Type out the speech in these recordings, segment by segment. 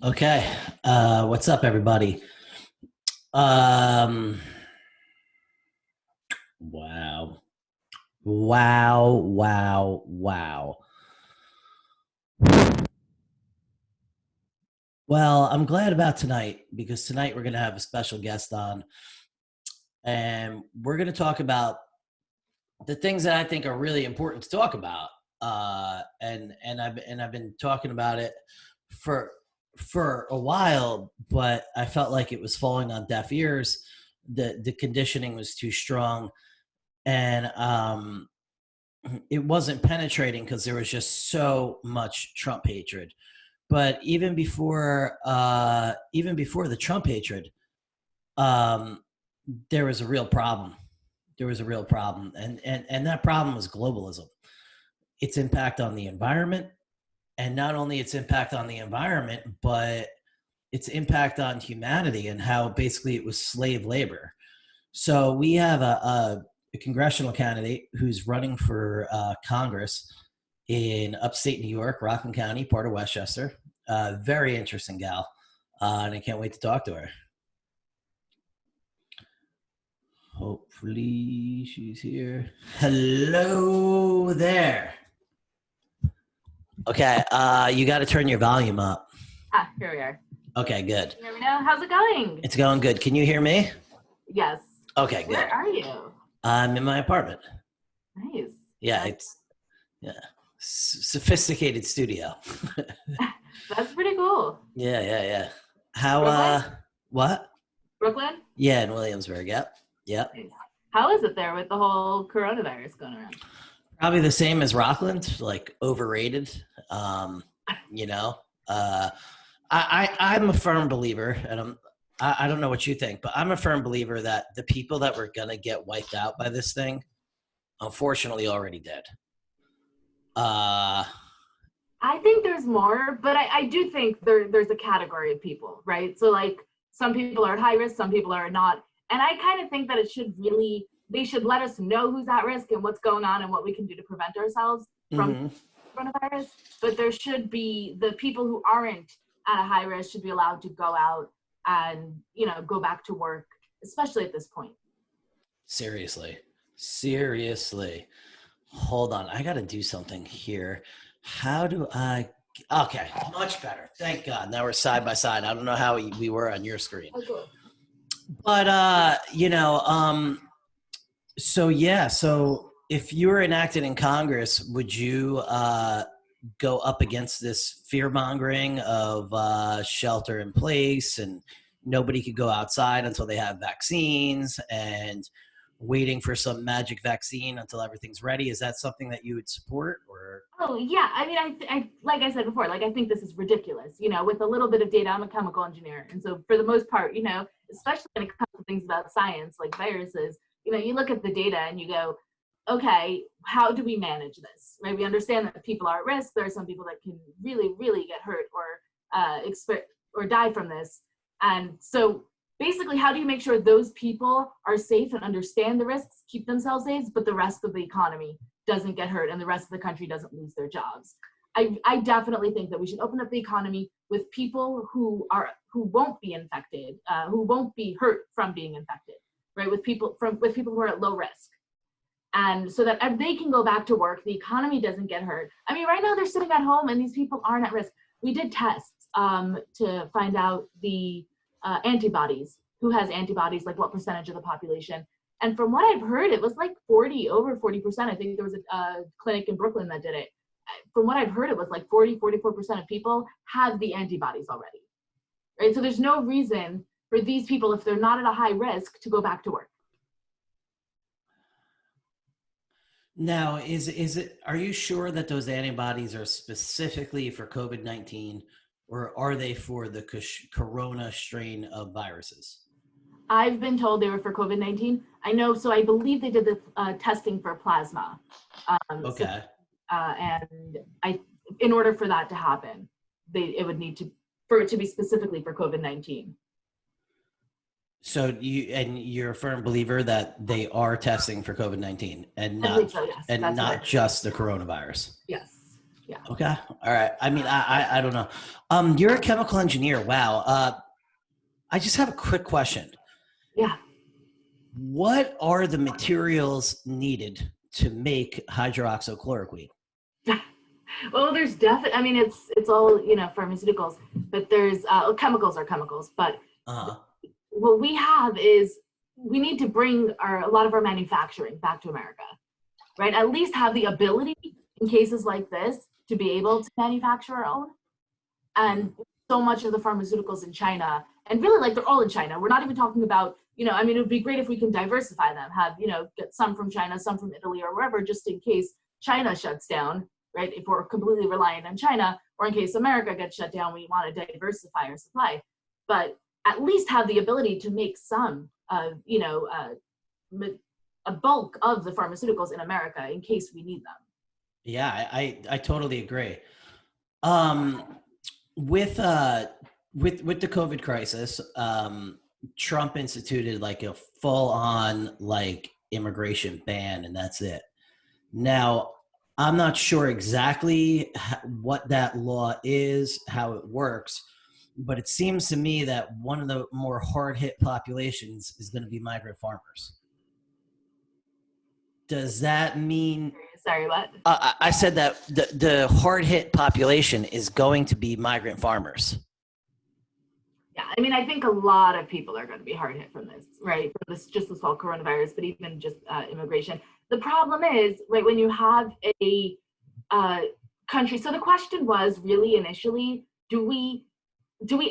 Okay. What's up, everybody? Um, wow. Wow, wow, wow. Well, I'm glad about tonight because tonight we're going to have a special guest on and we're going to talk about the things that I think are really important to talk about. And I've been talking about it for for a while, but I felt like it was falling on deaf ears. The conditioning was too strong, and it wasn't penetrating because there was just so much Trump hatred. But even before the Trump hatred, um, there was a real problem. There was a real problem, and that problem was globalism. Its impact on the environment, and not only its impact on the environment, but its impact on humanity and how basically it was slave labor. So we have a congressional candidate who's running for Congress in upstate New York, Rockland County, part of Westchester. Very interesting gal, and I can't wait to talk to her. Hopefully she's here. Hello there. Okay, you got to turn your volume up. Here we are. Okay, good. Can you hear me now? How's it going? It's going good. Can you hear me? Yes. Okay, good. Where are you? I'm in my apartment. Nice. Yeah, it's sophisticated studio. That's pretty cool. Yeah. How Brooklyn? what? Brooklyn? Yeah, in Williamsburg. Yep. Nice. How is it there with the whole coronavirus going around? Probably the same as Rockland, like overrated. You know, I'm a firm believer, and I don't know what you think, but I'm a firm believer that the people that were gonna get wiped out by this thing, unfortunately, already did. I think there's more, but I do think there's a category of people, right? So like some people are at high risk, some people are not. And I kind of think that they should let us know who's at risk and what's going on and what we can do to prevent ourselves from coronavirus. But there should be the people who aren't at a high risk should be allowed to go out and, go back to work, especially at this point. Seriously. Hold on. I got to do something here. How do I? Okay, much better. Thank God. Now we're side by side. I don't know how we were on your screen. Okay. But, so if you were enacted in Congress, would you go up against this fear mongering of shelter in place and nobody could go outside until they have vaccines and waiting for some magic vaccine until everything's ready? Is that something that you would support? Or Oh yeah, I mean, I like I said before, like I think this is ridiculous. With a little bit of data, I'm a chemical engineer, and so for the most part, especially when it comes to things about science like viruses, you look at the data and you go, okay, how do we manage this? Right? We understand that people are at risk. There are some people that can really, really get hurt or die from this, and so basically, how do you make sure those people are safe and understand the risks, keep themselves safe, but the rest of the economy doesn't get hurt and the rest of the country doesn't lose their jobs? I definitely think that we should open up the economy with people who won't be infected, who won't be hurt from being infected, right? With people who are at low risk. And so that if they can go back to work, the economy doesn't get hurt. I mean, right now they're sitting at home and these people aren't at risk. We did tests to find out the antibodies, who has antibodies, like what percentage of the population. And from what I've heard, it was like over 40%. I think there was a clinic in Brooklyn that did it. From what I've heard, it was like 44% of people have the antibodies already, right? So there's no reason for these people, if they're not at a high risk, to go back to work. now, are you sure that those antibodies are specifically for COVID-19, or are they for the corona strain of viruses? I've been told they were for COVID-19. I know, so I believe they did the testing for plasma. Okay. And in order for that to happen, it would need for it to be specifically for COVID-19. So you're a firm believer that they are testing for COVID-19 and I believe so, yes. not just the coronavirus. Yes. Yeah. Okay. All right. I mean, I don't know. You're a chemical engineer. Wow. I just have a quick question. Yeah. What are the materials needed to make hydroxychloroquine? Well, there's definitely, I mean, it's all, pharmaceuticals, but there's chemicals are chemicals. But Uh-huh. what we have is we need to bring a lot of our manufacturing back to America, right? At least have the ability in cases like this to be able to manufacture our own. And so much of the pharmaceuticals in China, and really like they're all in China. We're not even talking about, I mean, it would be great if we can diversify them, have, get some from China, some from Italy or wherever, just in case China shuts down, right? If we're completely reliant on China, or in case America gets shut down, we want to diversify our supply. But at least have the ability to make some, a bulk of the pharmaceuticals in America in case we need them. Yeah, I totally agree. Um, with with the COVID crisis, Trump instituted like a full on like immigration ban, and that's it. Now, I'm not sure exactly what that law is, how it works, but it seems to me that one of the more hard hit populations is going to be migrant farmers. Does that mean? Sorry, what? I said that the hard hit population is going to be migrant farmers. Yeah, I mean, I think a lot of people are going to be hard hit from this, right? From this whole coronavirus, but even just immigration. The problem is, right, when you have a country. So the question was really initially, do we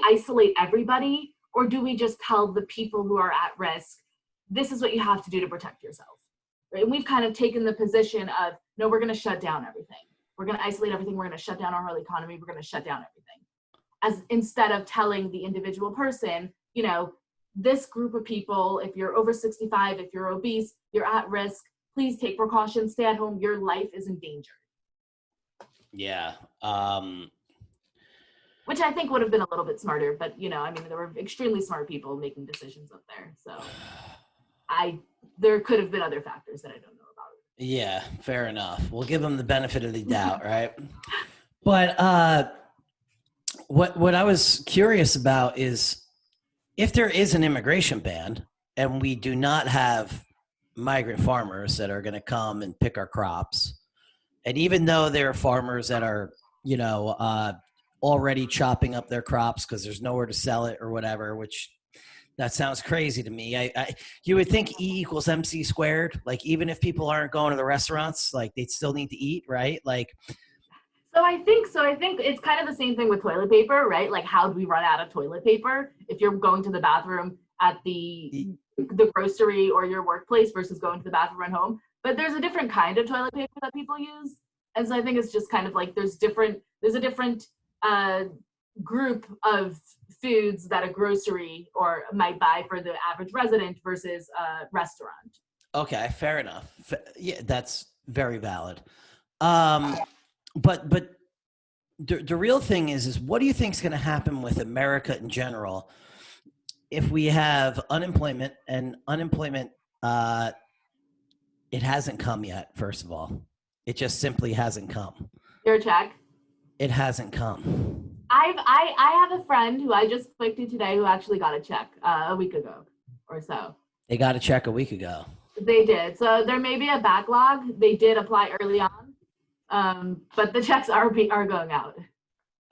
isolate everybody, or do we just tell the people who are at risk, this is what you have to do to protect yourself? Right? And we've kind of taken the position of, no, we're going to shut down everything. We're going to isolate everything. We're going to shut down our whole economy. We're going to shut down everything. As instead of telling the individual person, this group of people, if you're over 65, if you're obese, you're at risk, please take precautions, stay at home, your life is in danger. Yeah. Which I think would have been a little bit smarter, but I mean, there were extremely smart people making decisions up there. So there could have been other factors that I don't know about. Yeah, fair enough. We'll give them the benefit of the doubt, right? But what I was curious about is if there is an immigration ban and we do not have migrant farmers that are going to come and pick our crops, and even though there are farmers that are, already chopping up their crops because there's nowhere to sell it or whatever, which that sounds crazy to me. You would think E equals MC squared. Like even if people aren't going to the restaurants, like they still need to eat, right? Like. So I think it's kind of the same thing with toilet paper, right? Like how do we run out of toilet paper if you're going to the bathroom at the grocery or your workplace versus going to the bathroom at home? But there's a different kind of toilet paper that people use. And so I think it's just kind of like there's a different group of foods that a grocery or might buy for the average resident versus a restaurant. Okay, fair enough. Yeah, that's very valid. But the real thing is what do you think is going to happen with America in general if we have unemployment and unemployment? It hasn't come yet. First of all, it just simply hasn't come. Your check? It hasn't come. I have a friend who I just spoke to today who actually got a check a week ago or so. They got a check a week ago. They did. So there may be a backlog. They did apply early on, but the checks are going out.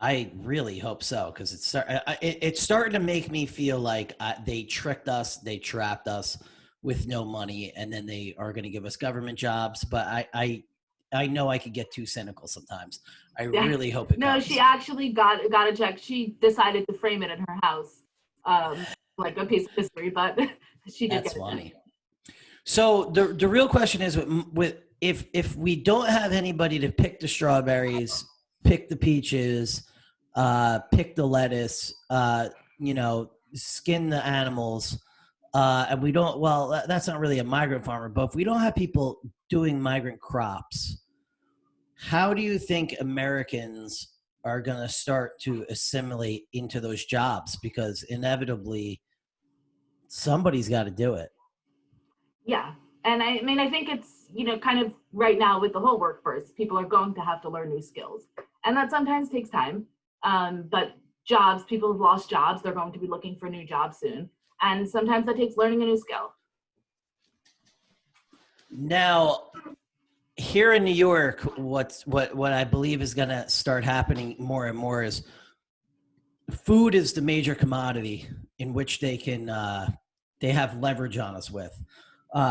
I really hope so because it's starting to make me feel like they tricked us, they trapped us with no money, and then they are going to give us government jobs. But I know I could get too cynical sometimes. I really hope it comes. No, she actually got a check. She decided to frame it in her house, like a piece of history, but she did. That's funny. So the real question is with if we don't have anybody to pick the strawberries, pick the peaches, pick the lettuce, skin the animals, and we don't, well, that's not really a migrant farmer, but if we don't have people doing migrant crops, how do you think Americans are going to start to assimilate into those jobs? Because inevitably somebody's got to do it. Yeah. And I mean, I think it's kind of right now with the whole workforce, people are going to have to learn new skills. And that sometimes takes time. But people have lost jobs, they're going to be looking for new jobs soon. And sometimes that takes learning a new skill. Now, here in New York, what I believe is going to start happening more and more is food is the major commodity in which they have leverage on us with.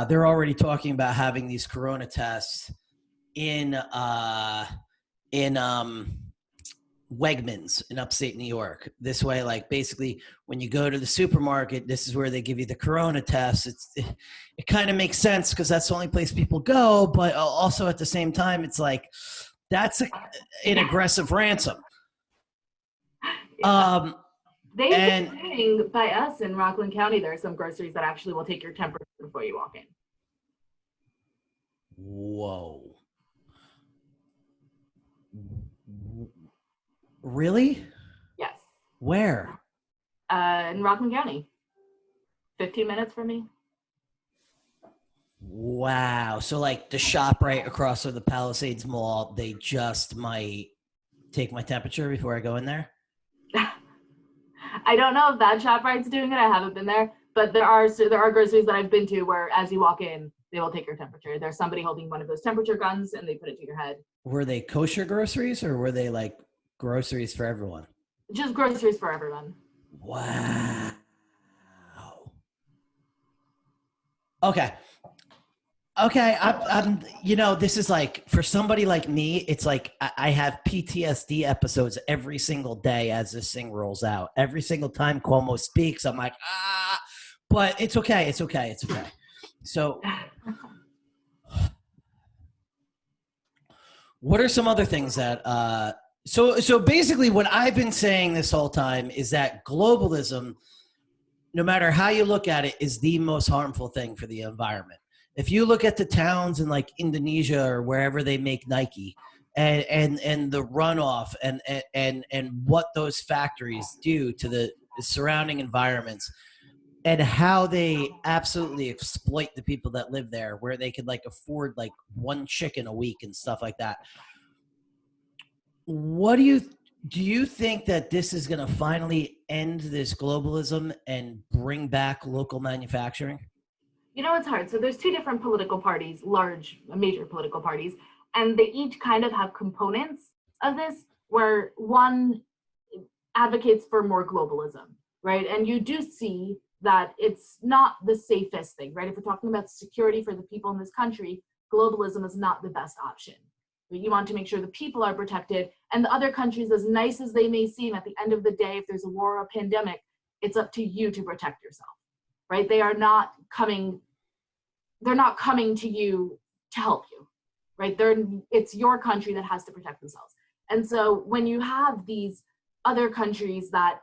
They're already talking about having these corona tests in Wegmans in upstate New York. This way, like basically when you go to the supermarket, this is where they give you the corona test. It kind of makes sense because that's the only place people go, but also at the same time, it's like that's an aggressive ransom. They've been saying by us in Rockland County, there are some groceries that actually will take your temperature before you walk in. Whoa. Really? Yes. Where? In Rockland County. 15 minutes from me. Wow. So like the shop right across from the Palisades Mall, they just might take my temperature before I go in there? I don't know if that ShopRite's doing it. I haven't been there, but there are groceries that I've been to where as you walk in, they will take your temperature. There's somebody holding one of those temperature guns and they put it to your head. Were they kosher groceries or were they like groceries for everyone? Just groceries for everyone. Wow. Okay. I'm this is like for somebody like me, it's like I have PTSD episodes every single day as this thing rolls out. Every single time Cuomo speaks, I'm like, but it's okay. It's okay. So what are some other things that, so basically what I've been saying this whole time is that globalism, no matter how you look at it, is the most harmful thing for the environment. If you look at the towns in like Indonesia or wherever they make Nike and the runoff and what those factories do to the surrounding environments and how they absolutely exploit the people that live there, where they could like afford like one chicken a week and stuff like that. What do you think that this is going to finally end this globalism and bring back local manufacturing? It's hard. So there's two different political parties, major political parties, and they each kind of have components of this where one advocates for more globalism, right? And you do see that it's not the safest thing, right? If we're talking about security for the people in this country, globalism is not the best option. You want to make sure the people are protected, and the other countries, as nice as they may seem, at the end of the day, if there's a war or a pandemic, it's up to you to protect yourself, right? They're not coming to you to help you, right? It's your country that has to protect themselves. And so when you have these other countries that,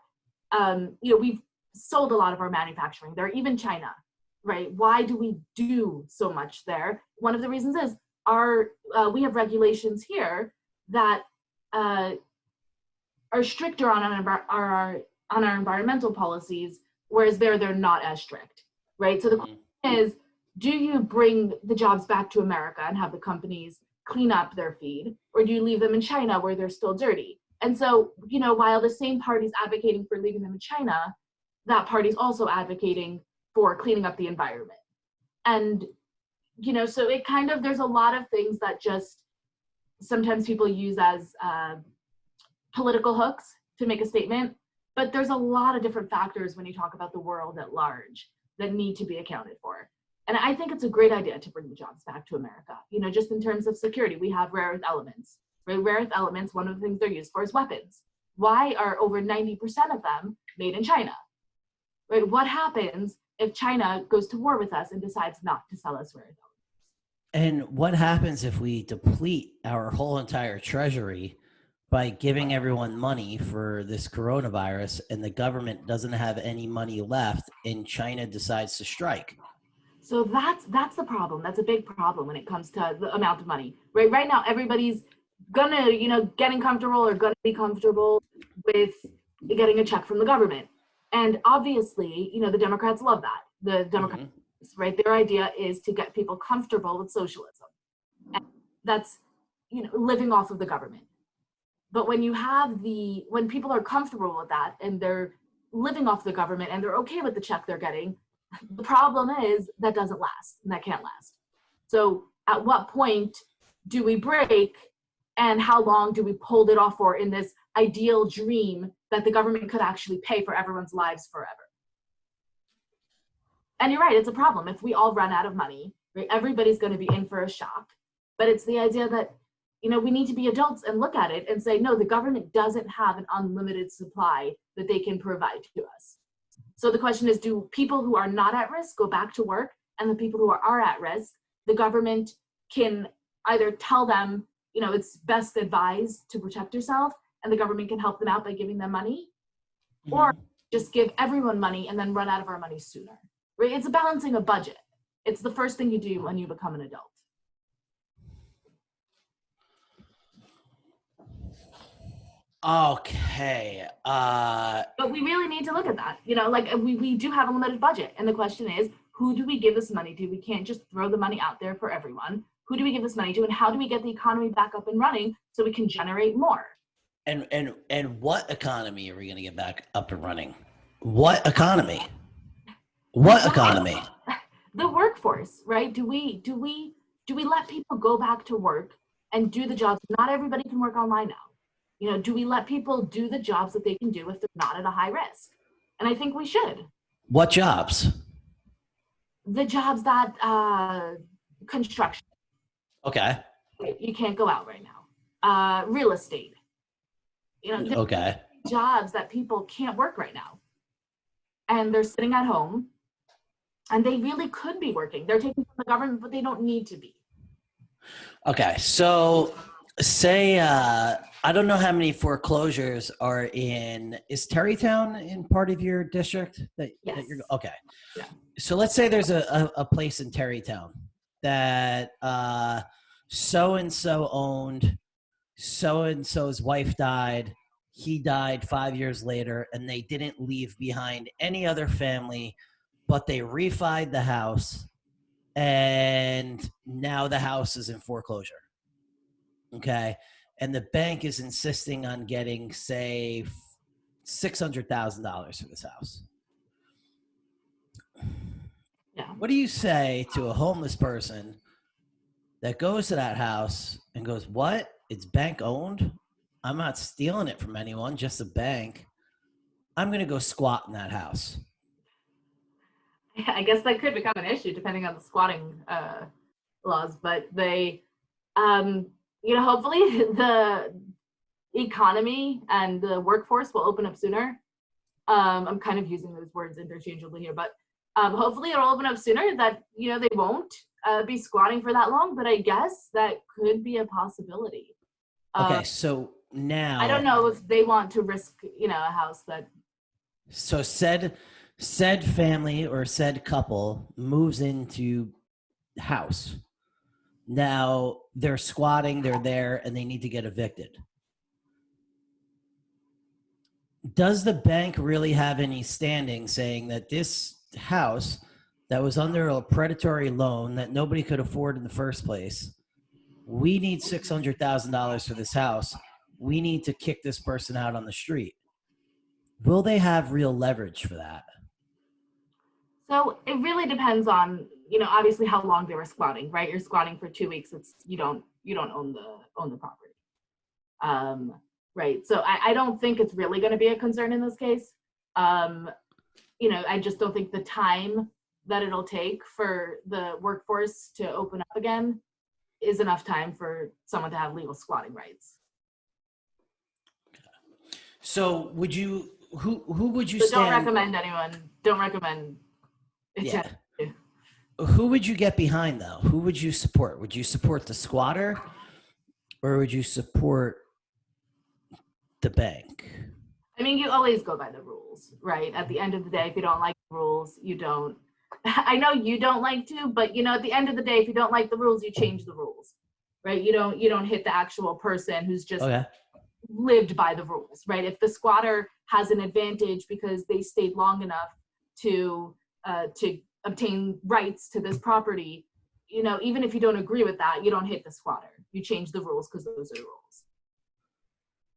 we've sold a lot of our manufacturing there, even China, right? Why do we do so much there? One of the reasons is we have regulations here that are stricter on our environmental policies, whereas they're not as strict, right? So the question is, do you bring the jobs back to America and have the companies clean up their feed, or do you leave them in China where they're still dirty? And so, while the same party's advocating for leaving them in China, that party's also advocating for cleaning up the environment. And, so it kind of, there's a lot of things that just sometimes people use as political hooks to make a statement, but there's a lot of different factors when you talk about the world at large that need to be accounted for. And I think it's a great idea to bring the jobs back to America. Just in terms of security, we have rare earth elements. Rare earth elements, one of the things they're used for is weapons. Why are over 90% of them made in China? Right? What happens if China goes to war with us and decides not to sell us rare earth elements? And what happens if we deplete our whole entire treasury by giving everyone money for this coronavirus and the government doesn't have any money left and China decides to strike? So that's the problem. That's a big problem when it comes to the amount of money. Right now, everybody's gonna, getting comfortable or gonna be comfortable with getting a check from the government. And obviously, the Democrats love that. The Democrats, right? Their idea is to get people comfortable with socialism. that's, living off of the government. But when when people are comfortable with that and they're living off the government and they're okay with the check they're getting, the problem is that doesn't last, and that can't last. So at what point do we break, and how long do we hold it off for in this ideal dream that the government could actually pay for everyone's lives forever? And you're right, it's a problem. If we all run out of money, right, everybody's going to be in for a shock. But it's the idea that, we need to be adults and look at it and say, no, the government doesn't have an unlimited supply that they can provide to us. So the question is, do people who are not at risk go back to work? And the people who are at risk, the government can either tell them, it's best advised to protect yourself, and the government can help them out by giving them money, or just give everyone money and then run out of our money sooner. Right? It's a balancing a budget. It's the first thing you do when you become an adult. Okay. But we really need to look at that. We do have a limited budget. And the question is, who do we give this money to? We can't just throw the money out there for everyone. Who do we give this money to? And how do we get the economy back up and running so we can generate more? And what economy are we going to get back up and running? What economy? What economy? The workforce, right? Do we let people go back to work and do the jobs? Not everybody can work online now. Do we let people do the jobs that they can do if they're not at a high risk? And I think we should. What jobs? The jobs that construction. Okay. You can't go out right now. Real estate. Okay. Jobs that people can't work right now. And they're sitting at home, and they really could be working. They're taking from the government, but they don't need to be. Okay. So say, I don't know how many foreclosures are is Terrytown in part of your district? Yes. Okay. Yeah. So let's say there's a place in Terrytown that so-and-so owned, so-and-so's wife died, he died 5 years later, and they didn't leave behind any other family, but they refied the house, and now the house is in foreclosure. Okay. And the bank is insisting on getting, say, $600,000 for this house. Yeah. What do you say to a homeless person that goes to that house and goes, what? It's bank owned? I'm not stealing it from anyone, just a bank. I'm going to go squat in that house. I guess that could become an issue depending on the squatting laws, but hopefully the economy and the workforce will open up sooner. I'm kind of using those words interchangeably here, but hopefully it'll open up sooner, that, they won't be squatting for that long, but I guess that could be a possibility. Okay, so now I don't know if they want to risk, a house that. So said family or said couple moves into house. Now they're squatting, they're there, and they need to get evicted. Does the bank really have any standing saying that this house that was under a predatory loan that nobody could afford in the first place, we need $600,000 for this house, we need to kick this person out on the street? Will they have real leverage for that? So it really depends on, obviously how long they were squatting, right? You're squatting for 2 weeks. It's you don't own the property, right? So I don't think it's really going to be a concern in this case. I just don't think the time that it'll take for the workforce to open up again is enough time for someone to have legal squatting rights. So would you? Who would you? So don't recommend anyone. Don't recommend. Yeah. Who would you get behind though? Who would you support? Would you support the squatter, or would you support the bank? I mean, you always go by the rules, right? At the end of the day, if you don't like the rules, you don't. I know you don't like to, but at the end of the day, if you don't like the rules, you change the rules, right? You don't hit the actual person who's just lived by the rules, right? If the squatter has an advantage because they stayed long enough to obtain rights to this property, you know, even if you don't agree with that, you don't hit the squatter. You change the rules because those are rules.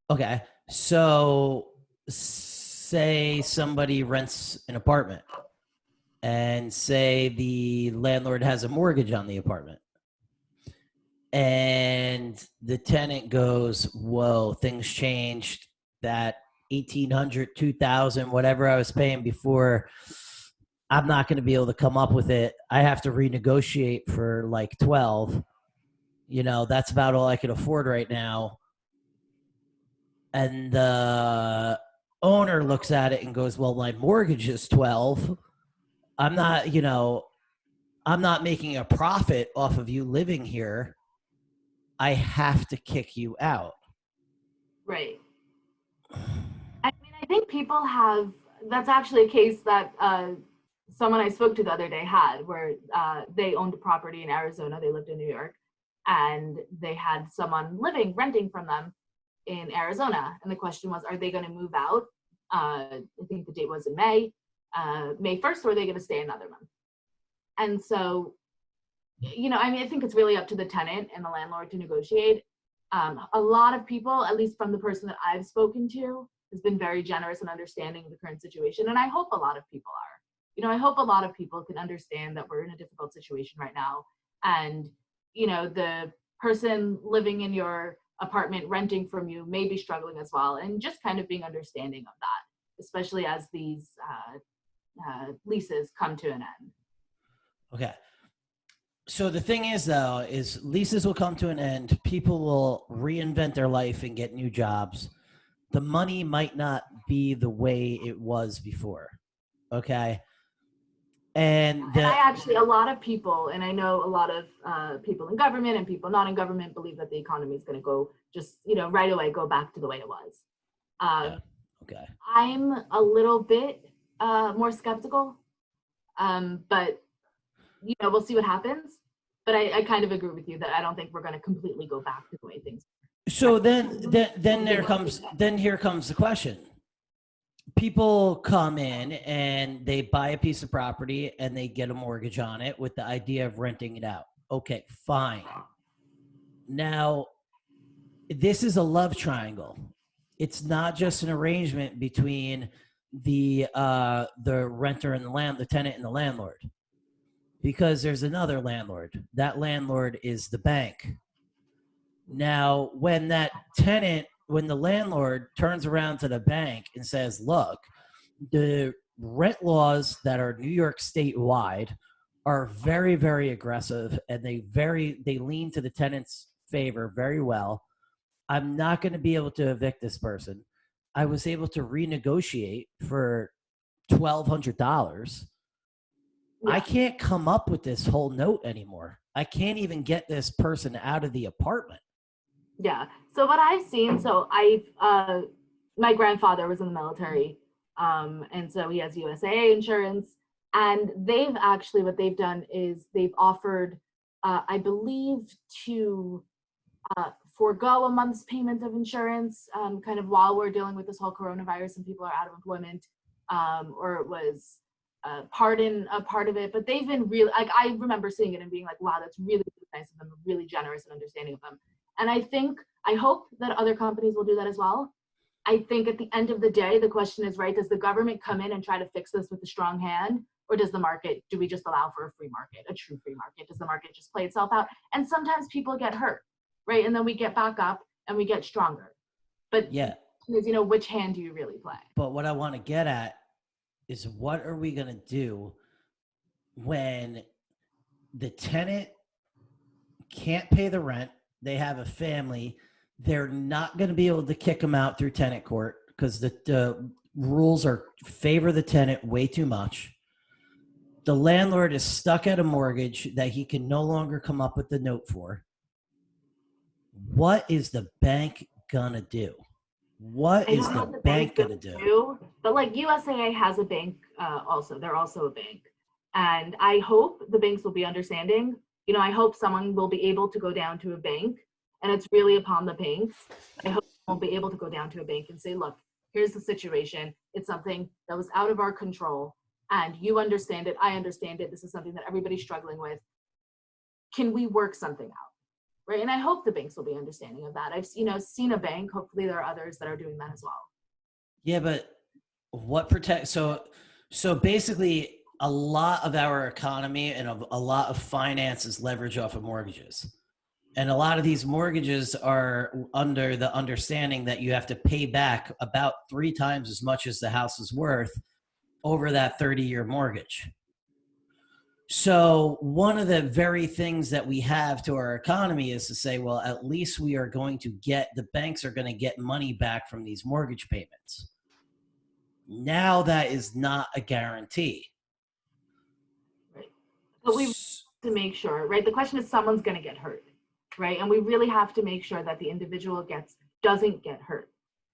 Okay. So say somebody rents an apartment and say the landlord has a mortgage on the apartment and the tenant goes, whoa, things changed. That 1,800, 2,000, whatever I was paying before, I'm not going to be able to come up with it. I have to renegotiate for like 12. You know, that's about all I can afford right now. And the owner looks at it and goes, well, my mortgage is 12. I'm not, you know, I'm not making a profit off of you living here. I have to kick you out. Right. I mean, I think people have, that's actually a case that someone I spoke to the other day had, where they owned a property in Arizona. They lived in New York, and they had someone renting from them in Arizona. And the question was, are they going to move out? I think the date was in May 1st, or are they going to stay another month? And so, you know, I mean, I think it's really up to the tenant and the landlord to negotiate. A lot of people, at least from the person that I've spoken to, has been very generous and understanding of the current situation. And I hope a lot of people are. You know, I hope a lot of people can understand that we're in a difficult situation right now. And, you know, the person living in your apartment renting from you may be struggling as well. And just kind of being understanding of that, especially as these leases come to an end. Okay. So the thing is, though, is leases will come to an end. People will reinvent their life and get new jobs. The money might not be the way it was before. Okay. And I actually, a lot of people, and I know a lot of people in government and people not in government, believe that the economy is going to go just, you know, right away, go back to the way it was. yeah. Okay. I'm a little bit more skeptical, but, you know, we'll see what happens. But I kind of agree with you that I don't think we're going to completely go back to the way things are. So then here comes the question. People come in and they buy a piece of property and they get a mortgage on it with the idea of renting it out. Okay, fine. Now, this is a love triangle. It's not just an arrangement between the renter and the tenant and the landlord, because there's another landlord. That landlord is the bank. Now, when the landlord turns around to the bank and says, look, the rent laws that are New York statewide are very, very aggressive, and they lean to the tenant's favor very well. I'm not going to be able to evict this person. I was able to renegotiate for $1,200. Yeah. I can't come up with this whole note anymore. I can't even get this person out of the apartment. Yeah. So what I've seen, my grandfather was in the military, and so he has USAA insurance. And what they've done is they've offered, I believe, to forego a month's payment of insurance, kind of while we're dealing with this whole coronavirus and people are out of employment, or it was pardon a part of it. But they've been really, like, I remember seeing it and being like, wow, that's really, really nice of them, really generous and understanding of them. And I hope that other companies will do that as well. I think at the end of the day, the question is, right, does the government come in and try to fix this with a strong hand? Or does the market, do we just allow for a free market, a true free market? Does the market just play itself out? And sometimes people get hurt, right? And then we get back up and we get stronger. But yeah, you know, which hand do you really play? But what I want to get at is, what are we going to do when the tenant can't pay the rent? They have a family. They're not going to be able to kick them out through tenant court because the rules favor the tenant way too much. The landlord is stuck at a mortgage that he can no longer come up with the note for. What is the bank going to do? What is the bank going to do? But like USAA has a bank also. They're also a bank. And I hope the banks will be understanding. You know, I hope someone will be able to go down to a bank, and it's really upon the banks. I hope someone will be able to go down to a bank and say, look, here's the situation. It's something that was out of our control, and you understand it. I understand it. This is something that everybody's struggling with. can we work something out? Right. And I hope the banks will be understanding of that. I've, seen a bank, hopefully there are others that are doing that as well. Yeah, but what protects? So basically, a lot of our economy and a lot of finances leverage off of mortgages. And a lot of these mortgages are under the understanding that you have to pay back about 3 times as much as the house is worth over that 30-year mortgage. So one of the very things that we have to our economy is to say, well, at least we are going to get, the banks are going to get money back from these mortgage payments. Now that is not a guarantee. Right. But we have to make sure, right? The question is someone's going to get hurt, right? And we really have to make sure that the individual doesn't get hurt.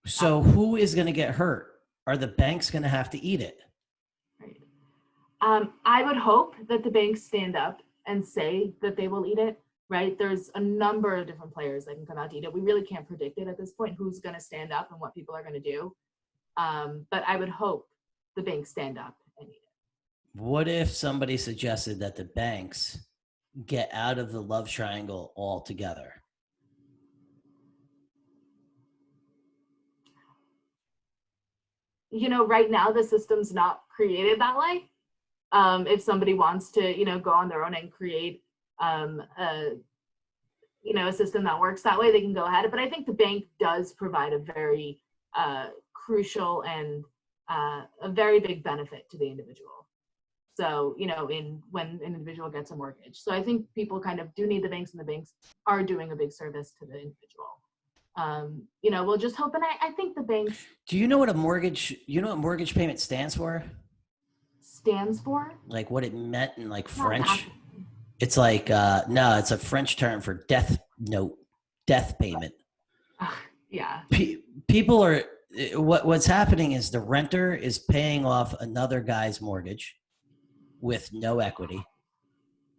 So who is going to get hurt? Are the banks going to have to eat it? Right. I would hope that the banks stand up and say that they will eat it, right? There's a number of different players that can come out to eat it. We really can't predict it at this point, who's going to stand up and what people are going to do. But I would hope the banks stand up and eat it. What if somebody suggested that the banks get out of the love triangle altogether? Right now the system's not created that way. If somebody wants to, go on their own and create, a system that works that way, they can go ahead. But I think the bank does provide a very crucial and a very big benefit to the individual. So, when an individual gets a mortgage. So I think people kind of do need the banks, and the banks are doing a big service to the individual. We'll just hope. And I think the banks. Do you know what mortgage payment stands for? Stands for? Like what it meant in like French? It's like, no, it's a French term for death payment. Yeah. People are, what's happening is the renter is paying off another guy's mortgage with no equity.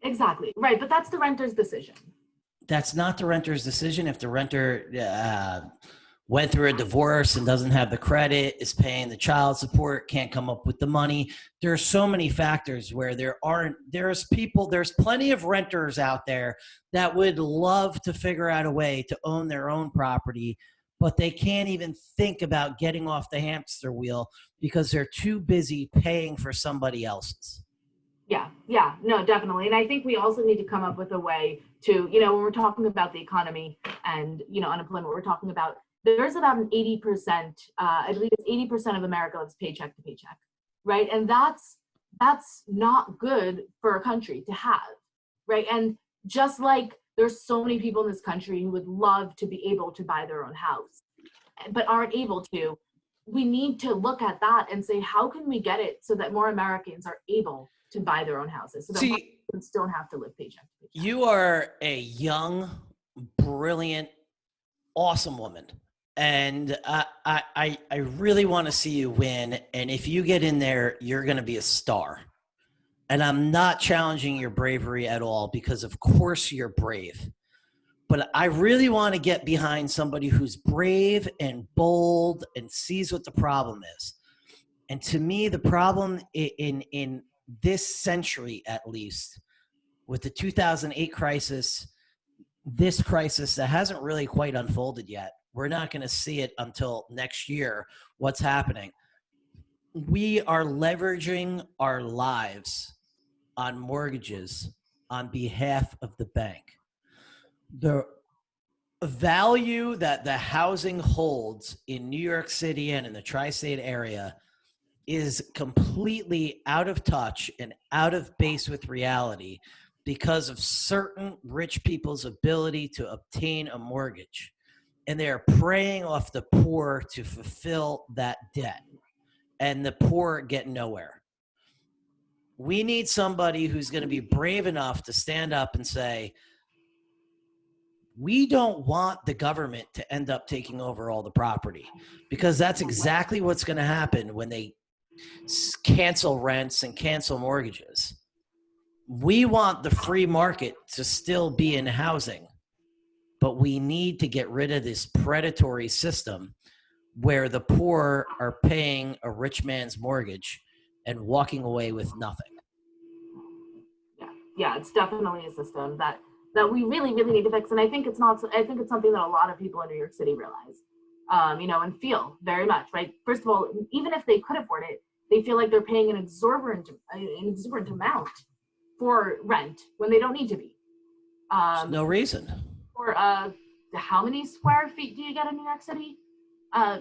Exactly. Right. But that's the renter's decision. That's not the renter's decision. If the renter went through a divorce and doesn't have the credit, is paying the child support, can't come up with the money. There are so many factors where there's plenty of renters out there that would love to figure out a way to own their own property, but they can't even think about getting off the hamster wheel because they're too busy paying for somebody else's. Yeah, no, definitely. And I think we also need to come up with a way to, when we're talking about the economy and, unemployment, we're talking about, there's about an 80%, I believe it's 80% of America lives paycheck to paycheck, right? And that's not good for a country to have, right? And just like there's so many people in this country who would love to be able to buy their own house, but aren't able to, we need to look at that and say, how can we get it so that more Americans are able to buy their own houses so that Americans don't have to live paycheck to paycheck? You are a young, brilliant, awesome woman. And I really want to see you win. And if you get in there, you're going to be a star. And I'm not challenging your bravery at all, because of course you're brave. But I really want to get behind somebody who's brave and bold and sees what the problem is. And to me, the problem in this century, at least, with the 2008 crisis, this crisis that hasn't really quite unfolded yet, we're not going to see it until next year, what's happening. We are leveraging our lives on mortgages on behalf of the bank. The value that the housing holds in New York City and in the tri-state area is completely out of touch and out of base with reality because of certain rich people's ability to obtain a mortgage. And they are preying off the poor to fulfill that debt. And the poor get nowhere. We need somebody who's going to be brave enough to stand up and say, we don't want the government to end up taking over all the property, because that's exactly what's going to happen when they cancel rents and cancel mortgages. We want the free market to still be in housing, but we need to get rid of this predatory system where the poor are paying a rich man's mortgage and walking away with nothing. Yeah, Yeah, it's definitely a system that we really, really need to fix. And I think it's not. I think it's something that a lot of people in New York City realize, and feel very much. Right. First of all, even if they could afford it, they feel like they're paying an exorbitant amount for rent when they don't need to be. There's no reason. Or how many square feet do you get in New York City?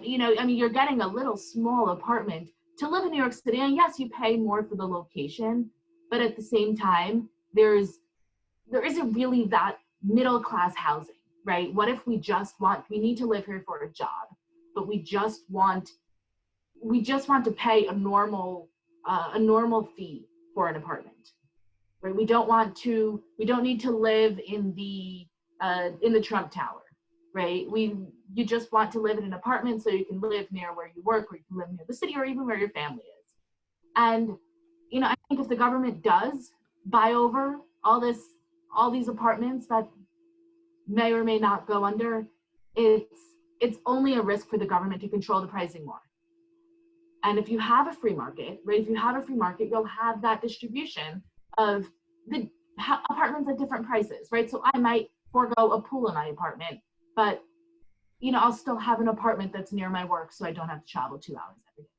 You're getting a little small apartment to live in New York City, and yes, you pay more for the location, but at the same time, there isn't really that middle class housing, right? What if we need to live here for a job, but we just want to pay a normal fee for an apartment, right? We don't need to live in the Trump Tower, right? You just want to live in an apartment so you can live near where you work, or you can live near the city, or even where your family is. And I think if the government does buy over all these apartments that may or may not go under, it's only a risk for the government to control the pricing more. And if you have a free market, right? If you have a free market, you'll have that distribution of the apartments at different prices, right? So I might forego a pool in my apartment, but I'll still have an apartment that's near my work, so I don't have to travel 2 hours every day.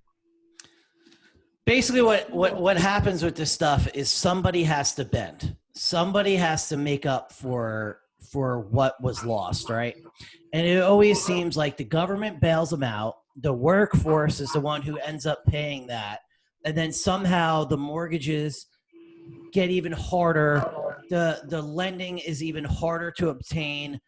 Basically, what happens with this stuff is somebody has to bend. Somebody has to make up for what was lost, right? And it always seems like the government bails them out. The workforce is the one who ends up paying that, and then somehow the mortgages get even harder. The lending is even harder to obtain.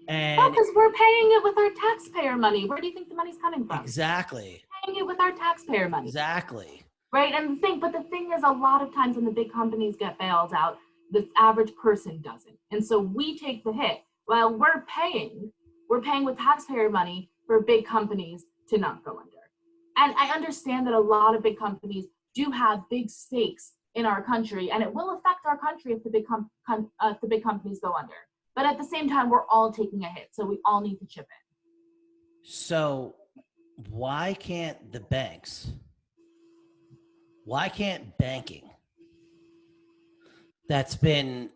And because we're paying it with our taxpayer money. Where do you think the money's coming from? Exactly. We're paying it with our taxpayer money. Exactly. Right. And the thing is, a lot of times when the big companies get bailed out, the average person doesn't. And so we take the hit. Well, we're paying with taxpayer money for big companies to not go under. And I understand that a lot of big companies do have big stakes in our country, and it will affect our country if the big companies go under. But at the same time, we're all taking a hit, so we all need to chip in. So why can't banking, that's been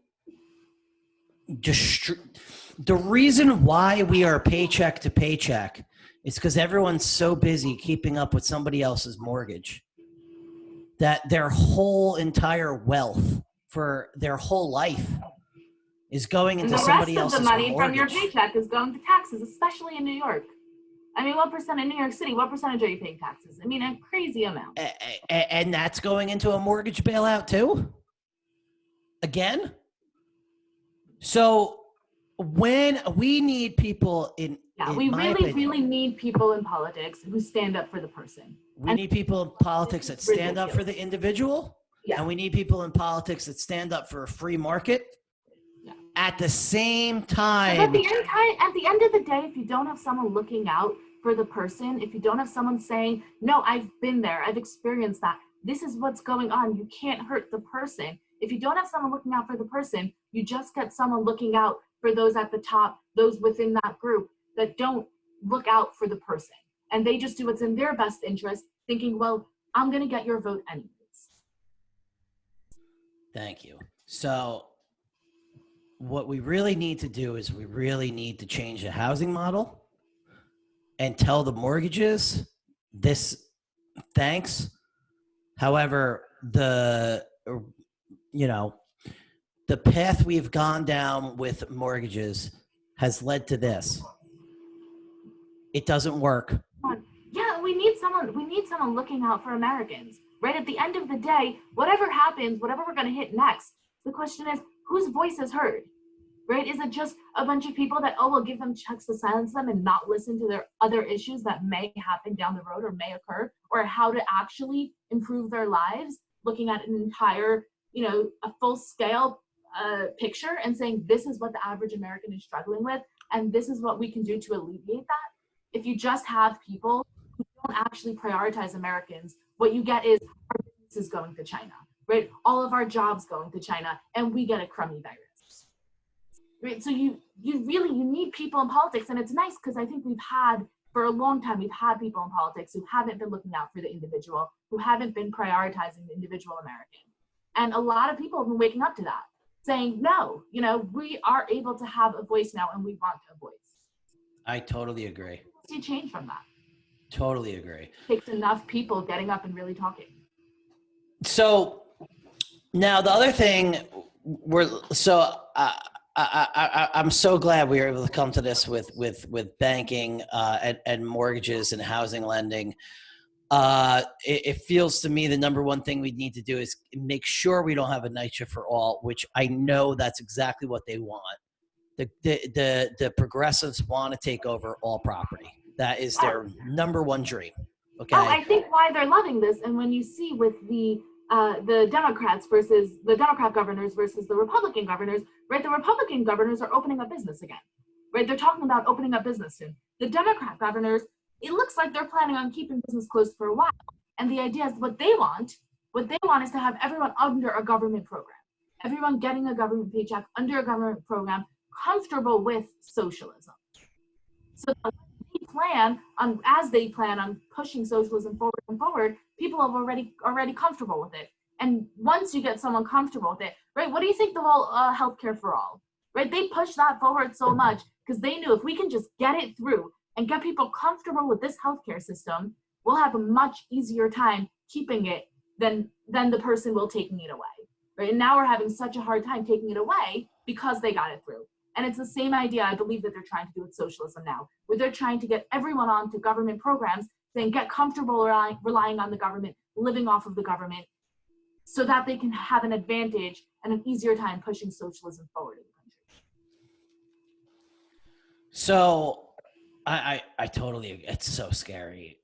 the reason why we are paycheck to paycheck is because everyone's so busy keeping up with somebody else's mortgage that their whole entire wealth for their whole life is going into somebody else's mortgage. And the rest of the money from your paycheck is going to taxes, especially in New York. I mean, what percent in New York City, what percentage are you paying taxes? I mean, a crazy amount. And that's going into a mortgage bailout too? Again? So when we need people we really need people in politics who stand up for the person. We need people in politics that stand up for the individual. Yeah. And we need people in politics that stand up for a free market. Yeah. At the same time. At the end of the day, if you don't have someone looking out for the person, if you don't have someone saying, no, I've been there, I've experienced that, this is what's going on, you can't hurt the person. If you don't have someone looking out for the person, you just get someone looking out for those at the top, those within that group that don't look out for the person. And they just do what's in their best interest, thinking, well, I'm going to get your vote anyways. Thank you. So what we really need to do is we really need to change the housing model and tell the mortgages this, thanks. However, the path we've gone down with mortgages has led to this. It doesn't work. Yeah, we need someone looking out for Americans, right? At the end of the day, whatever happens, whatever we're going to hit next, the question is, whose voice is heard, right? Is it just a bunch of people that, we'll give them checks to silence them and not listen to their other issues that may happen down the road or may occur, or how to actually improve their lives, looking at an entire, a full scale picture and saying, this is what the average American is struggling with, and this is what we can do to alleviate that. If you just have people who don't actually prioritize Americans, what you get is our businesses going to China, right? All of our jobs going to China, and we get a crummy virus, right? So you need people in politics, and it's nice because I think for a long time, we've had people in politics who haven't been looking out for the individual, who haven't been prioritizing the individual American. And a lot of people have been waking up to that. saying, no, we are able to have a voice now and we want a voice. I totally agree. See change from that. Totally agree. It takes enough people getting up and really talking. So now the other thing I'm so glad we were able to come to this with banking and mortgages and housing lending. It feels to me the number one thing we need to do is make sure we don't have a NYCHA for all, which I know that's exactly what they want. The progressives want to take over all property. That is their number one dream. Okay. Oh, I think why they're loving this, and when you see with the Democrat governors versus the Republican governors, right? The Republican governors are opening up business again, right? They're talking about opening up business soon. The Democrat governors, it looks like they're planning on keeping business closed for a while. And the idea is what they want is to have everyone under a government program, everyone getting a government paycheck under a government program, comfortable with socialism. So as they plan on pushing socialism forward and forward, people are already comfortable with it. And once you get someone comfortable with it, right? What do you think the whole healthcare for all, right? They pushed that forward so much because they knew if we can just get it through and get people comfortable with this healthcare system, we'll have a much easier time keeping it than the person will taking it away, right? And now we're having such a hard time taking it away because they got it through. And it's the same idea, I believe, that they're trying to do with socialism now, where they're trying to get everyone onto government programs, then get comfortable relying on the government, living off of the government, so that they can have an advantage and an easier time pushing socialism forward in the country. So I totally agree. It's so scary.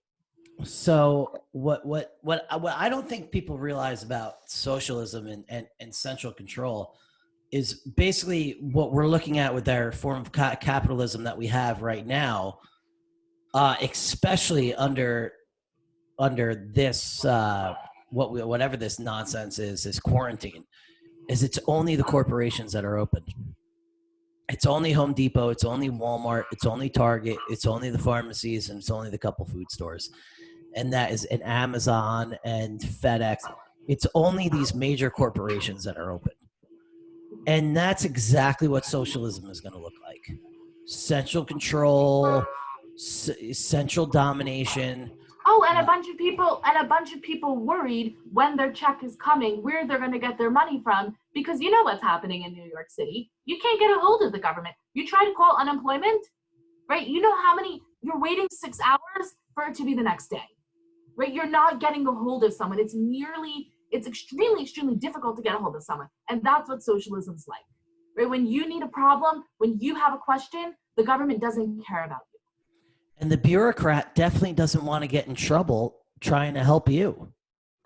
So what I don't think people realize about socialism and central control is basically what we're looking at with our form of capitalism that we have right now, especially under this whatever this nonsense is, this quarantine, is it's only the corporations that are open. It's only Home Depot, it's only Walmart, it's only Target, it's only the pharmacies, and it's only the couple food stores. And that is an Amazon and FedEx. It's only these major corporations that are open. And that's exactly what socialism is going to look like. Central control, central domination. Oh, and a bunch of people worried when their check is coming, where they're going to get their money from, because you know what's happening in New York City. You can't get a hold of the government. You try to call unemployment, right? You know how many, you're waiting 6 hours for it to be the next day, right? You're not getting a hold of someone. It's extremely, extremely difficult to get a hold of someone. And that's what socialism's like, right? When you need a problem, when you have a question, the government doesn't care about you. And the bureaucrat definitely doesn't want to get in trouble trying to help you.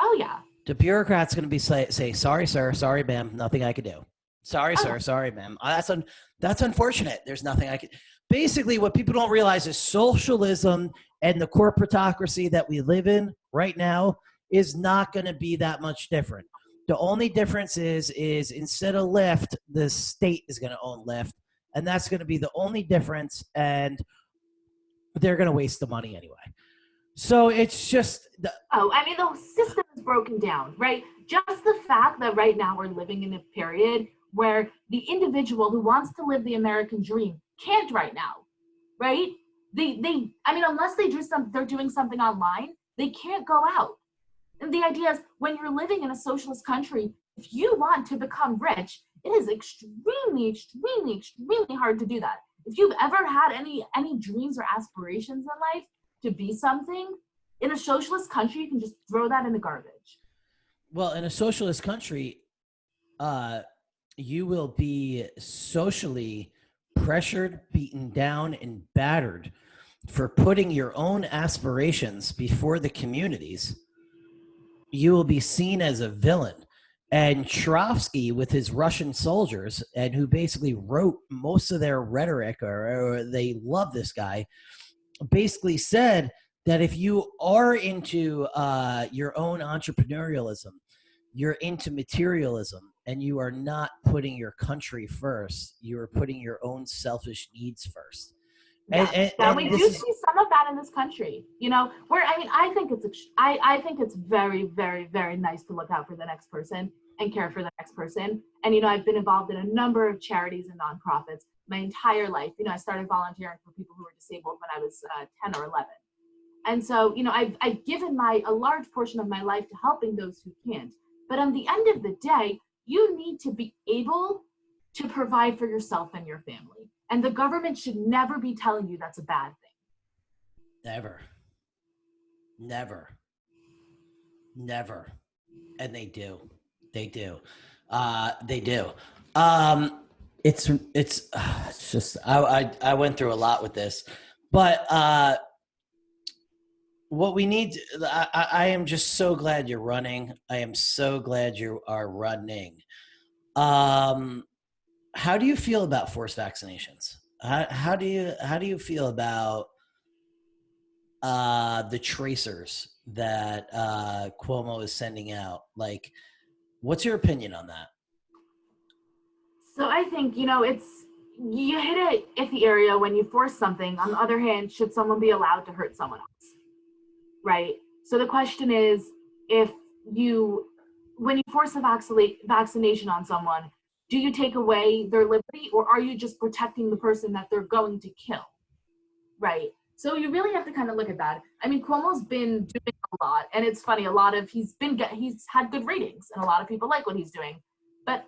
Oh, yeah. The bureaucrat's going to be say, sorry, sir, sorry, ma'am, nothing I could do. Sorry, sir, sorry, ma'am. That's unfortunate. There's nothing I could. Basically, what people don't realize is socialism and the corporatocracy that we live in right now is not going to be that much different. The only difference is instead of Lyft, the state is going to own Lyft, and that's going to be the only difference, and they're going to waste the money anyway. So it's just... the system is broken down, right? Just the fact that right now we're living in a period where the individual who wants to live the American dream can't right now, right? Unless they're doing something online, they can't go out. And the idea is when you're living in a socialist country, if you want to become rich, it is extremely, extremely, extremely hard to do that. If you've ever had any dreams or aspirations in life to be something, in a socialist country, you can just throw that in the garbage. Well, in a socialist country, you will be socially pressured, beaten down, and battered for putting your own aspirations before the communities. You will be seen as a villain. And Trotsky, with his Russian soldiers, and who basically wrote most of their rhetoric, or they love this guy, basically said that if you are into your own entrepreneurialism, you're into materialism, and you are not putting your country first, you are putting your own selfish needs first. And we do see some of that in this country, I think it's very, very, very nice to look out for the next person and care for the next person. And, you know, I've been involved in a number of charities and nonprofits my entire life. You know, I started volunteering for people who were disabled when I was 10 or 11. And so, you know, I've given a large portion of my life to helping those who can't. But on the end of the day, you need to be able to provide for yourself and your family. And the government should never be telling you that's a bad thing. Never. And they do. They do. It's just, I went through a lot with this, but what we need, I am just so glad you're running. I am so glad you are running. How do you feel about forced vaccinations? How do you feel about the tracers that Cuomo is sending out? Like, what's your opinion on that? So I think, you know, you hit an iffy area when you force something. On the other hand, should someone be allowed to hurt someone else? Right? So the question is, when you force a vaccination on someone, do you take away their liberty, or are you just protecting the person that they're going to kill? Right? So you really have to kind of look at that. I mean, Cuomo's been doing a lot, and it's funny, he's had good ratings, and a lot of people like what he's doing. But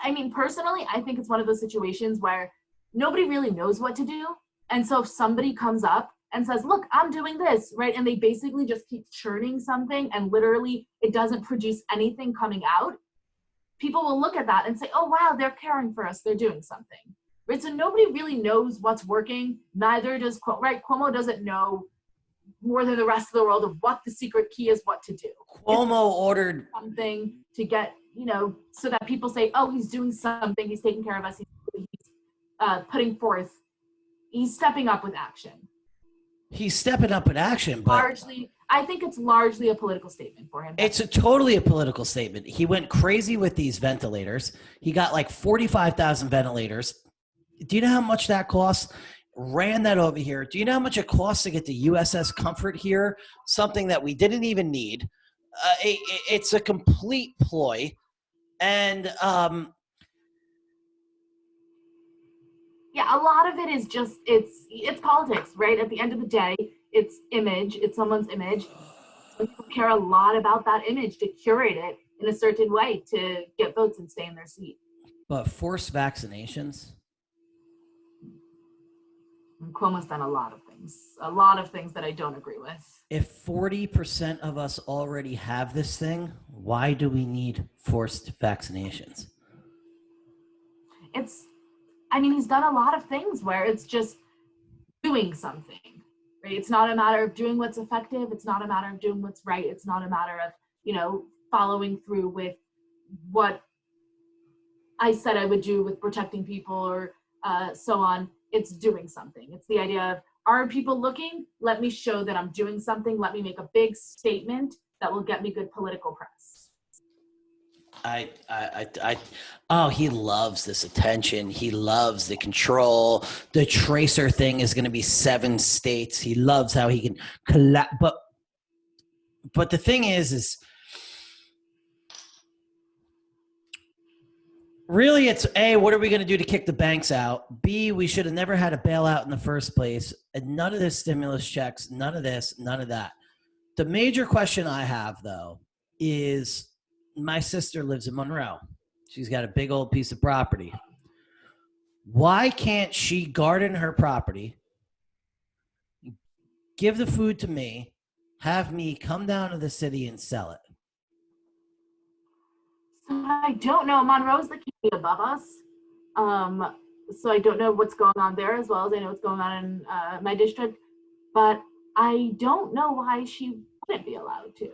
I mean, personally, I think it's one of those situations where nobody really knows what to do. And so if somebody comes up and says, look, I'm doing this, right? And they basically just keep churning something and literally it doesn't produce anything coming out. People will look at that and say, oh, wow, they're caring for us. They're doing something, right? So nobody really knows what's working. Neither does Cuomo, right? Cuomo doesn't know more than the rest of the world of what the secret key is, what to do. Cuomo ordered something to get, you know, so that people say, oh, he's doing something. He's taking care of us. He's putting forth, he's stepping up with action. He's stepping up with action, but I think it's largely a political statement for him. It's totally a political statement. He went crazy with these ventilators. He got like 45,000 ventilators. Do you know how much that costs? Ran that over here. Do you know how much it costs to get the USS Comfort here? Something that we didn't even need. It's a complete ploy. And yeah, a lot of it is just, it's politics, right? At the end of the day, it's image, it's someone's image. So people care a lot about that image to curate it in a certain way to get votes and stay in their seat. But forced vaccinations? And Cuomo's done a lot of things that I don't agree with. If 40% of us already have this thing, why do we need forced vaccinations? He's done a lot of things where it's just doing something, right? It's not a matter of doing what's effective. It's not a matter of doing what's right. It's not a matter of, you know, following through with what I said I would do with protecting people or so on. It's doing something. It's the idea of, are people looking? Let me show that I'm doing something. Let me make a big statement that will get me good political press. Oh, he loves this attention. He loves the control. The tracer thing is going to be 7 states. He loves how he can collapse. But the thing is really it's A, what are we going to do to kick the banks out? B, we should have never had a bailout in the first place. And none of this stimulus checks, none of this, none of that. The major question I have, though, is my sister lives in Monroe. She's got a big old piece of property. Why can't she garden her property, give the food to me, have me come down to the city and sell it? I don't know. Monroe's the county above us. So I don't know what's going on there as well as I know what's going on in my district. But I don't know why she wouldn't be allowed to.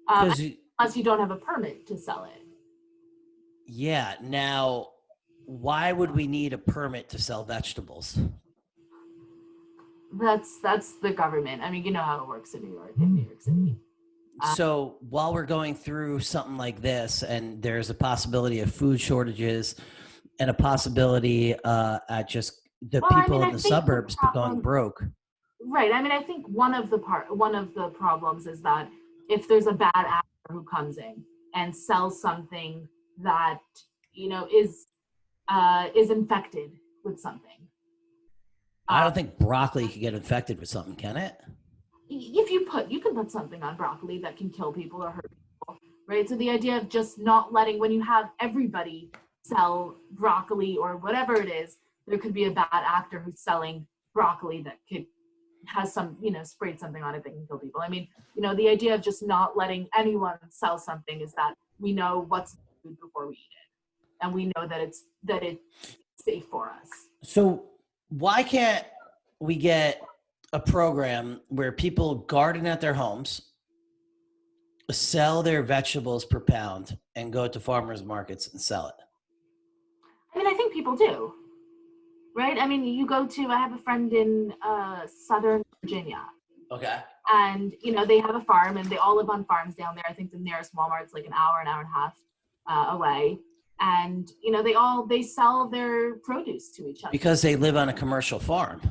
Unless you don't have a permit to sell it. Yeah. Now, why would we need a permit to sell vegetables? That's the government. I mean, you know how it works in New York City. So while we're going through something like this, and there's a possibility of food shortages and a possibility at just the people in the suburbs going broke. Right. I mean, I think one of the problems is that if there's a bad actor who comes in, and sell something that, is infected with something. I don't think broccoli could get infected with something, can it? If you can put something on broccoli that can kill people or hurt people, right? So the idea of just not letting, when you have everybody sell broccoli or whatever it is, there could be a bad actor who's selling broccoli that has some, sprayed something on it that can kill people. I mean, the idea of just not letting anyone sell something is that we know what's food before we eat it, and we know that it's safe for us. So why can't we get a program where people garden at their homes, sell their vegetables per pound, and go to farmers markets and sell it? I mean, I think people do, right? I mean, I have a friend in Southern Virginia. Okay. And, they have a farm, and they all live on farms down there. I think the nearest Walmart's like an hour and a half away. And, they sell their produce to each other. Because they live on a commercial farm.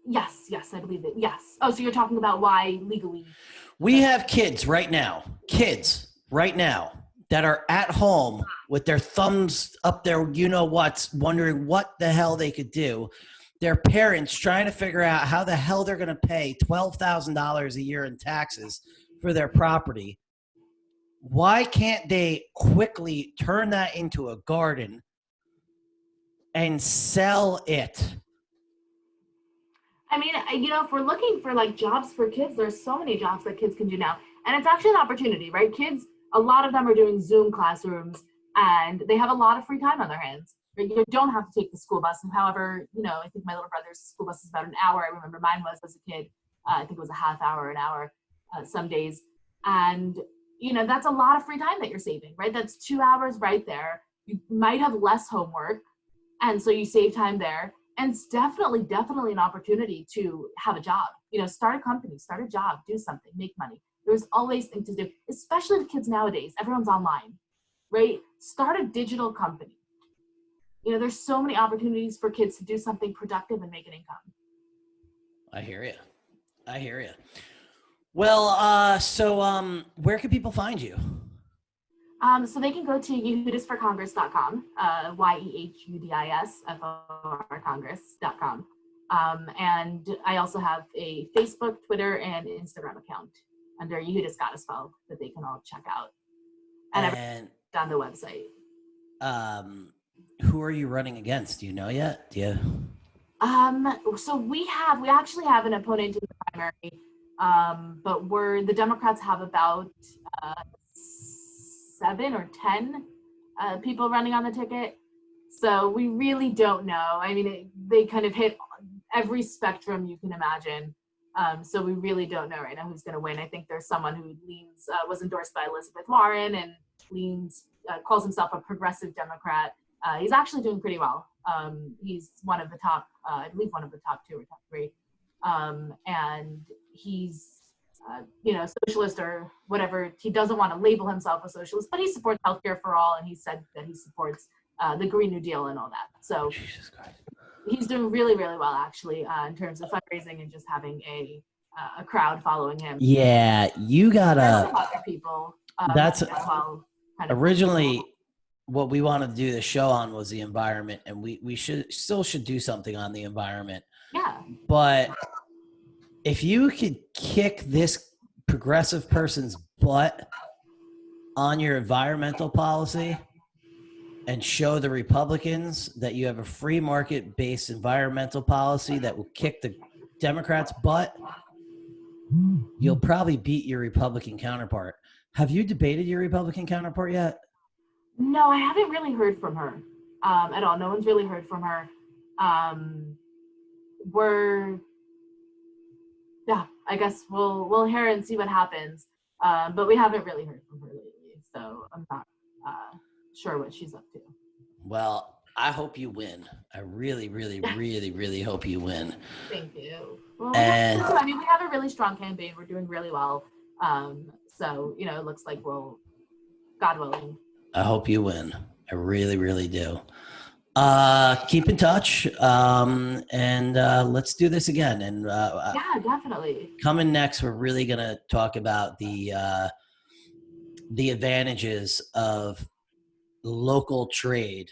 Yes, I believe it. Yes. Oh, so you're talking about why legally? We have kids right now that are at home with their thumbs up their what's, wondering what the hell they could do. Their parents trying to figure out how the hell they're going to pay $12,000 a year in taxes for their property. Why can't they quickly turn that into a garden and sell it? I mean, if we're looking for like jobs for kids, there's so many jobs that kids can do now. And it's actually an opportunity, right? Kids, a lot of them are doing Zoom classrooms, and they have a lot of free time on their hands. Right? You don't have to take the school bus. And however, I think my little brother's school bus is about an hour. I remember mine was as a kid. I think it was a half hour, an hour some days. And, that's a lot of free time that you're saving, right? That's 2 hours right there. You might have less homework, and so you save time there. And it's definitely an opportunity to have a job. Start a company, start a job, do something, make money. There's always things to do, especially the kids nowadays. Everyone's online, right? Start a digital company. There's so many opportunities for kids to do something productive and make an income. I hear you. Well, so where can people find you? So they can go to yehudisforcongress.com, YEHUDISFOR Congress.com. And I also have a Facebook, Twitter, and Instagram account under Yehudis Gottesfeld that they can all check out. And everything's on the website. Who are you running against? Do you know yet? Do you? So we actually have an opponent in the primary, but the Democrats have about 7 or 10 people running on the ticket. So we really don't know. I mean, they kind of hit every spectrum you can imagine. So we really don't know right now who's going to win. I think there's someone who was endorsed by Elizabeth Warren and calls himself a progressive Democrat. He's actually doing pretty well. He's one of the top, I believe one of the top 2 or top 3. And he's, socialist or whatever. He doesn't want to label himself a socialist, but he supports healthcare for all. And he said that he supports the Green New Deal and all that. So Jesus Christ. He's doing really, really well, actually, in terms of fundraising and just having a crowd following him. Yeah, you gotta. There's some other people. Originally, what we wanted to do the show on was the environment, and we should do something on the environment. Yeah. But if you could kick this progressive person's butt on your environmental policy and show the Republicans that you have a free market-based environmental policy that will kick the Democrats' butt, you'll probably beat your Republican counterpart. Have you debated your Republican counterpart yet? No, I haven't really heard from her at all. No one's really heard from her. I guess we'll hear and see what happens. But we haven't really heard from her lately, so I'm not sure what she's up to. Well, I hope you win. I really, really, really, really hope you win. Thank you. Well, we have a really strong campaign. We're doing really well. So, it looks like God willing. I hope you win. I really, really do. Keep in touch, and let's do this again. And yeah, definitely. Coming next, we're really gonna talk about the the advantages of local trade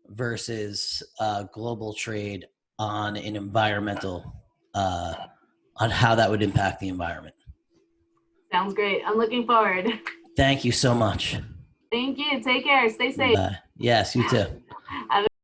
versus global trade on an environmental, on how that would impact the environment. Sounds great. I'm looking forward. Thank you so much. Thank you. Take care. Stay safe. Bye. Yes, you too.